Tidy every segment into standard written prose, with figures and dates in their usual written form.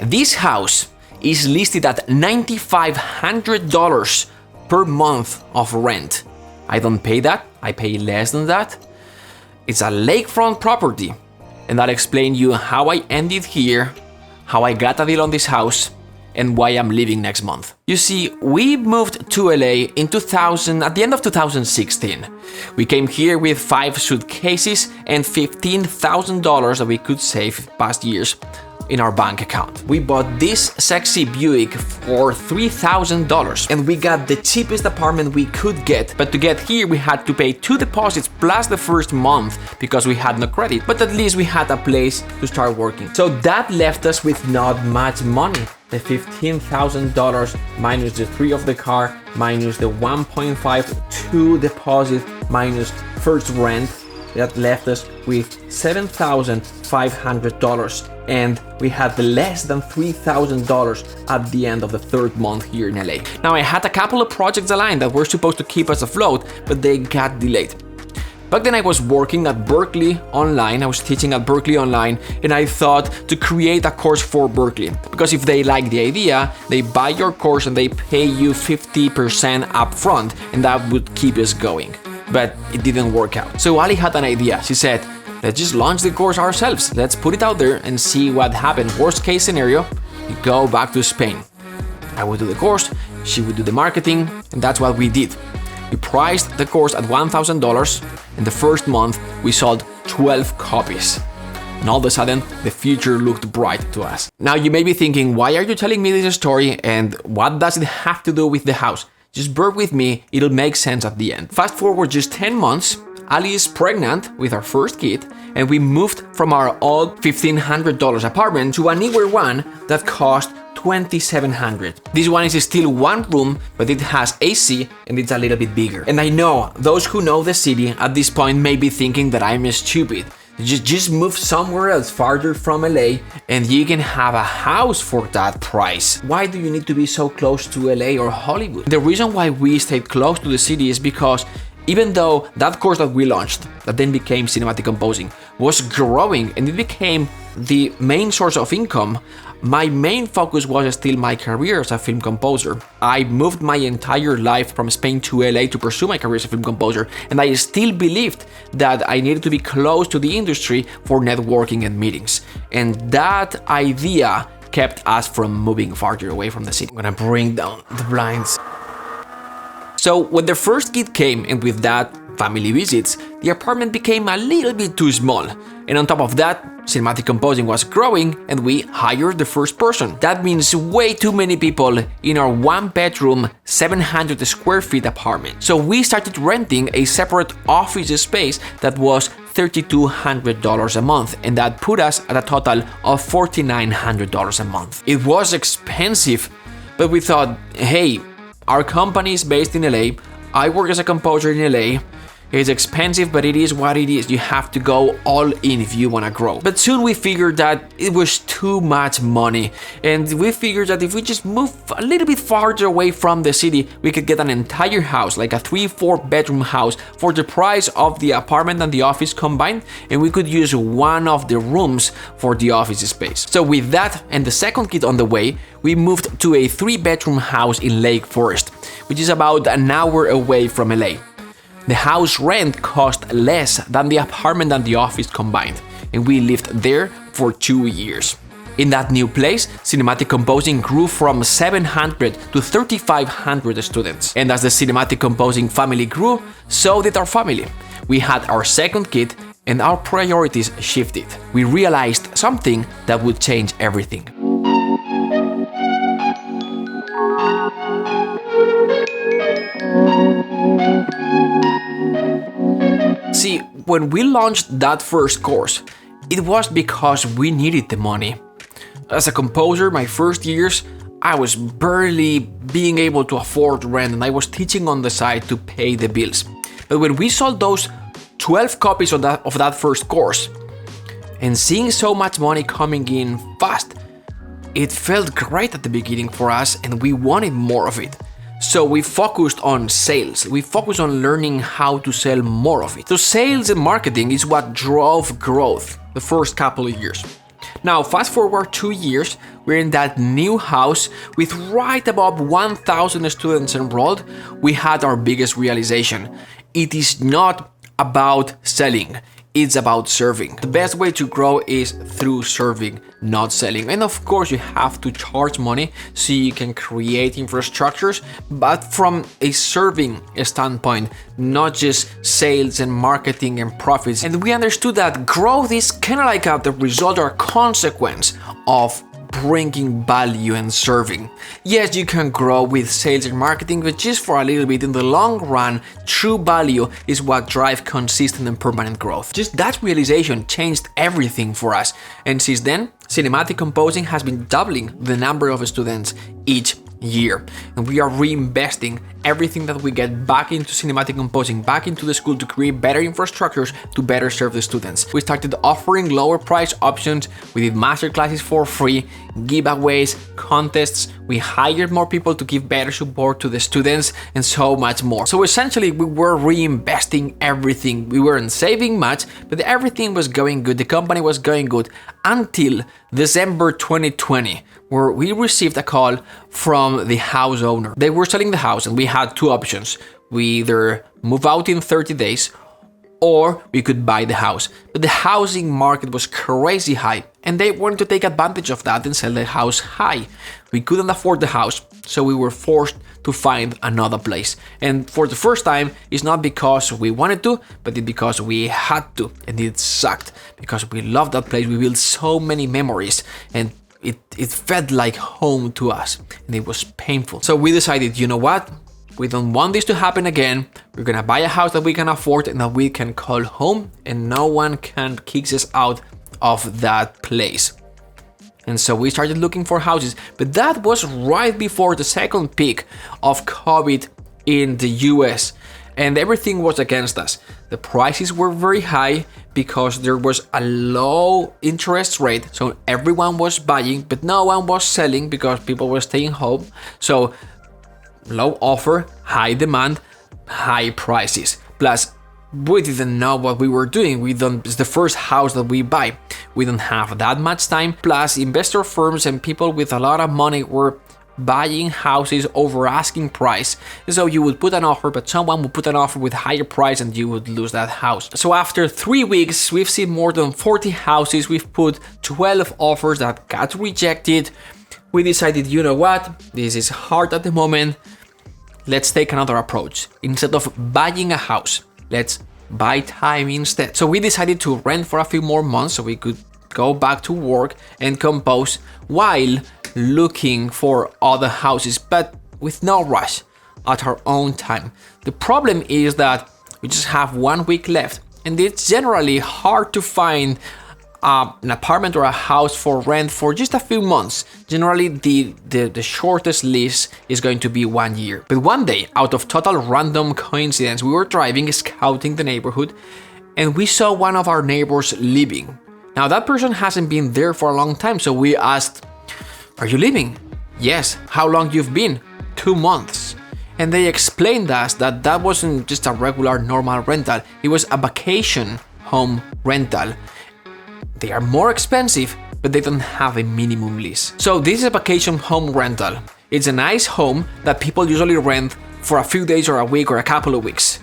This house is listed at $9,500 per month of rent. I don't pay that, I pay less than that. It's a lakefront property, and I'll explain you how I ended here, how I got a deal on this house, and why I'm leaving next month. You see, we moved to LA in at the end of 2016. We came here with 5 suitcases and $15,000 that we could save past years in our bank account. We bought this sexy Buick for $3,000 and we got the cheapest apartment we could get. But to get here we had to pay 2 deposits plus the first month because we had no credit. But at least we had a place to start working. So that left us with not much money. The $15,000 minus the 3 of the car, minus the 1.52 deposit, minus first rent, that left us with $7,500, and we had less than $3,000 at the end of the 3rd month here in LA. Now I had a couple of projects aligned that were supposed to keep us afloat, but they got delayed. Back then I was working at Berkeley Online, I was teaching at Berkeley Online, and I thought to create a course for Berkeley. Because if they like the idea, they buy your course and they pay you 50% upfront, and that would keep us going. But it didn't work out. So Ali had an idea. She said, let's just launch the course ourselves. Let's put it out there and see what happens. Worst case scenario, we go back to Spain. I would do the course, she would do the marketing, and that's what we did. We priced the course at $1,000. In the first month, we sold 12 copies. And all of a sudden, the future looked bright to us. Now you may be thinking, why are you telling me this story and what does it have to do with the house? Just bear with me, it'll make sense at the end. Fast forward just 10 months, Ali is pregnant with our first kid, and we moved from our old $1,500 apartment to a newer one that cost $2,700. This one is still 1 room, but it has AC and it's a little bit bigger. And I know those who know the city at this point may be thinking that I'm stupid. Just move somewhere else farther from LA and you can have a house for that price. Why do you need to be so close to LA or Hollywood? The reason why we stayed close to the city is because even though that course that we launched, that then became cinematic composing, was growing and it became the main source of income, my main focus was still my career as a film composer. I moved my entire life from Spain to LA to pursue my career as a film composer, and I still believed that I needed to be close to the industry for networking and meetings. And that idea kept us from moving farther away from the city. I'm gonna bring down the blinds. So when the first kid came, and with that, family visits, the apartment became a little bit too small. And on top of that, cinematic composing was growing and we hired the first person. That means way too many people in our 1-bedroom, 700 square feet apartment. So we started renting a separate office space that was $3,200 a month, and that put us at a total of $4,900 a month. It was expensive, but we thought, hey, our company is based in LA, I work as a composer in LA, it's expensive, but it is what it is. You have to go all in if you want to grow. But soon we figured that it was too much money. And we figured that if we just move a little bit farther away from the city, we could get an entire house, like a 3-4 bedroom house, for the price of the apartment and the office combined. And we could use one of the rooms for the office space. So with that and the second kid on the way, we moved to a 3-bedroom house in Lake Forest, which is about an hour away from LA. The house rent cost less than the apartment and the office combined, and we lived there for 2 years. In that new place, cinematic composing grew from 700 to 3,500 students. And as the cinematic composing family grew, so did our family. We had our second kid and our priorities shifted. We realized something that would change everything. See, when we launched that first course, it was because we needed the money. As a composer, my first years, I was barely being able to afford rent and I was teaching on the side to pay the bills. But when we sold those 12 copies of that first course and seeing so much money coming in fast, it felt great at the beginning for us and we wanted more of it. So we focused on sales. We focused on learning how to sell more of it. So sales and marketing is what drove growth the first couple of years. Now, fast forward 2 years, we're in that new house with right above 1,000 students enrolled. We had our biggest realization. It is not about selling. It's about serving. The best way to grow is through serving, not selling. And of course, you have to charge money so you can create infrastructures, but from a serving standpoint, not just sales and marketing and profits. And we understood that growth is kind of like the result or consequence of bringing value and serving. Yes, you can grow with sales and marketing, but just for a little bit. In the long run, true value is what drives consistent and permanent growth. Just that realization changed everything for us. And since then, cinematic composing has been doubling the number of students each year. And we are reinvesting everything that we get back into cinematic composing, back into the school to create better infrastructures to better serve the students. We started offering lower price options. We did master classes for free, giveaways, contests. We hired more people to give better support to the students and so much more. So essentially, we were reinvesting everything. We weren't saving much, but everything was going good. The company was going good until December 2020, where we received a call from the house owner. They were selling the house and we had two options. We either move out in 30 days or we could buy the house. But the housing market was crazy high and they wanted to take advantage of that and sell the house high. We couldn't afford the house, so we were forced to find another place. And for the first time, it's not because we wanted to, but it's because we had to. And it sucked because we loved that place. We built so many memories and it felt like home to us and it was painful. So we decided, you know what? We don't want this to happen again. We're gonna buy a house that we can afford and that we can call home and no one can kick us out of that place. And so we started looking for houses, but that was right before the second peak of COVID in the US and everything was against us. The prices were very high because there was a low interest rate, so everyone was buying, but no one was selling because people were staying home. So low offer, high demand, high prices. Plus, we didn't know what we were doing. It's the first house that we buy. We don't have that much time. Plus, investor firms and people with a lot of money were buying houses over asking price. So you would put an offer, but someone would put an offer with higher price and you would lose that house. So after 3 weeks, we've seen more than 40 houses. We've put 12 offers that got rejected. We decided, you know what? This is hard at the moment. Let's take another approach. Instead of buying a house, let's buy time instead. So we decided to rent for a few more months so we could go back to work and compose while looking for other houses, but with no rush, at our own time. The problem is that we just have 1 week left and it's generally hard to find an apartment or a house for rent for just a few months. Generally, the shortest lease is going to be 1 year. But one day, out of total random coincidence, we were driving, scouting the neighborhood, and we saw one of our neighbors leaving. Now, that person hasn't been there for a long time, so we asked, "Are you leaving?" "Yes." "How long you've been?" 2 months. And they explained us that that wasn't just a regular normal rental, it was a vacation home rental. They are more expensive, but they don't have a minimum lease. So this is a vacation home rental. It's a nice home that people usually rent for a few days or a week or a couple of weeks.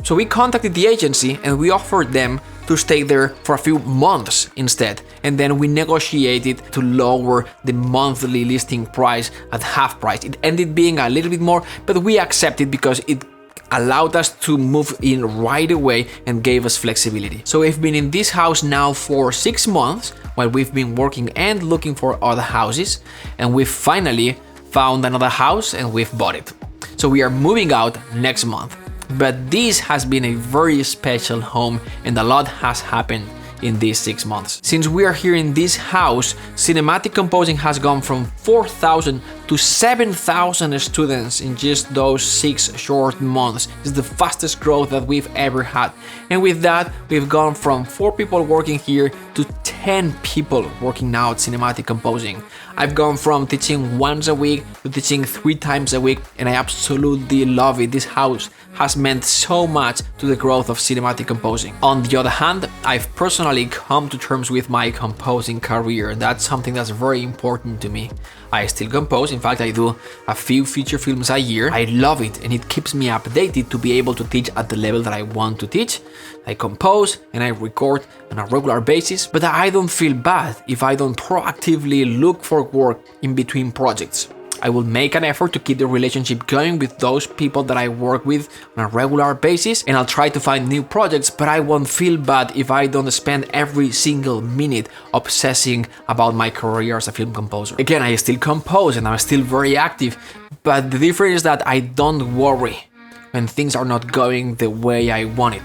So we contacted the agency and we offered them to stay there for a few months instead. And then we negotiated to lower the monthly listing price at half price. It ended being a little bit more, but we accepted because it allowed us to move in right away and gave us flexibility. So we've been in this house now for 6 months while we've been working and looking for other houses, and we've finally found another house and we've bought it. So we are moving out next month. But this has been a very special home and a lot has happened in these 6 months. Since we are here in this house, cinematic composing has gone from 4,000 to 7,000 students in just those 6 short months. It's the fastest growth that we've ever had. And with that, we've gone from 4 people working here to 10 people working now at cinematic composing. I've gone from teaching once a week to teaching 3 times a week, and I absolutely love it. This house has meant so much to the growth of cinematic composing. On the other hand, I've personally finally come to terms with my composing career, and that's something that's very important to me. I still compose. In fact, I do a few feature films a year. I love it, and it keeps me updated to be able to teach at the level that I want to teach. I compose and I record on a regular basis, but I don't feel bad if I don't proactively look for work in between projects. I will make an effort to keep the relationship going with those people that I work with on a regular basis, and I'll try to find new projects, but I won't feel bad if I don't spend every single minute obsessing about my career as a film composer. Again, I still compose and I'm still very active, but the difference is that I don't worry when things are not going the way I want it.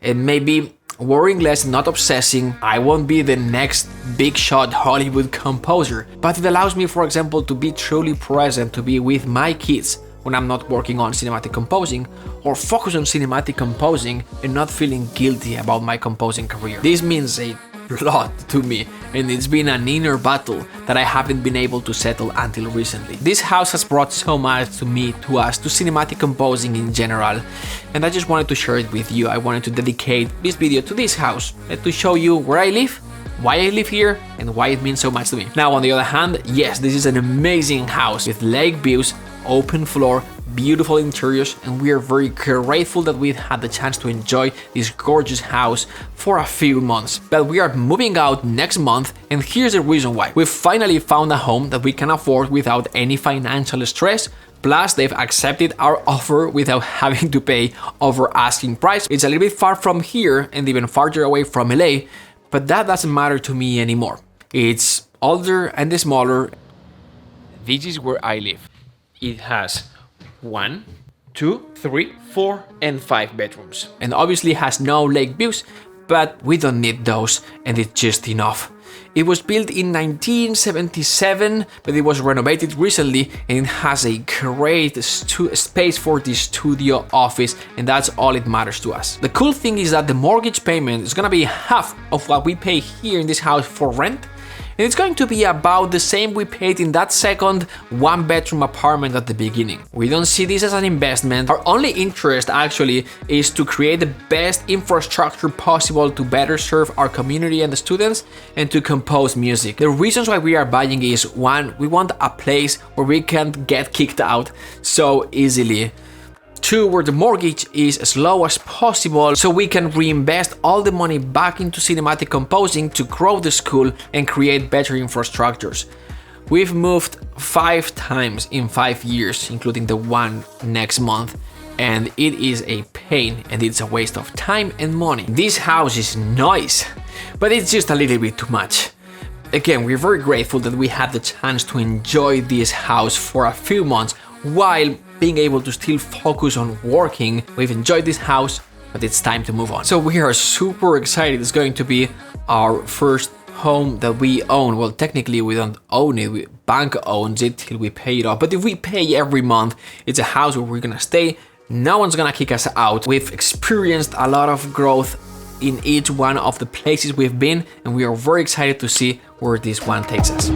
And maybe worrying less, not obsessing, I won't be the next big shot Hollywood composer, but it allows me, for example, to be truly present, to be with my kids when I'm not working on cinematic composing, or focus on cinematic composing and not feeling guilty about my composing career. This means a lot to me, and it's been an inner battle that I haven't been able to settle until recently. This house has brought so much to me, to us, to cinematic composing in general, and I just wanted to share it with you. I wanted to dedicate this video to this house, to show you where I live, why I live here, and why it means so much to me. Now, on the other hand, yes, this is an amazing house with lake views, open floor, beautiful interiors, and we are very grateful that we've had the chance to enjoy this gorgeous house for a few months. But we are moving out next month, and here's the reason why. We've finally found a home that we can afford without any financial stress. Plus, they've accepted our offer without having to pay over asking price. It's a little bit far from here and even farther away from LA, but that doesn't matter to me anymore. It's older and smaller. This is where I live. It has 1, 2, 3, 4, and 5 bedrooms. And obviously has no lake views, but we don't need those, and it's just enough. It was built in 1977, but it was renovated recently, and it has a great space for the studio office, and that's all it matters to us. The cool thing is that the mortgage payment is gonna be half of what we pay here in this house for rent, and it's going to be about the same we paid in that second one-bedroom apartment at the beginning. We don't see this as an investment. Our only interest actually is to create the best infrastructure possible to better serve our community and the students and to compose music. The reasons why we are buying is, one, we want a place where we can't get kicked out so easily. 2, where the mortgage is as low as possible so we can reinvest all the money back into cinematic composing to grow the school and create better infrastructures. We've moved 5 times in 5 years, including the one next month, and it is a pain and it's a waste of time and money. This house is nice, but it's just a little bit too much. Again, we're very grateful that we had the chance to enjoy this house for a few months while being able to still focus on working. We've enjoyed this house, but it's time to move on. So we are super excited. It's going to be our first home that we own. Well, technically we don't own it. Bank owns it till we pay it off. But if we pay every month, it's a house where we're gonna stay. No one's gonna kick us out. We've experienced a lot of growth in each one of the places we've been, and we are very excited to see where this one takes us.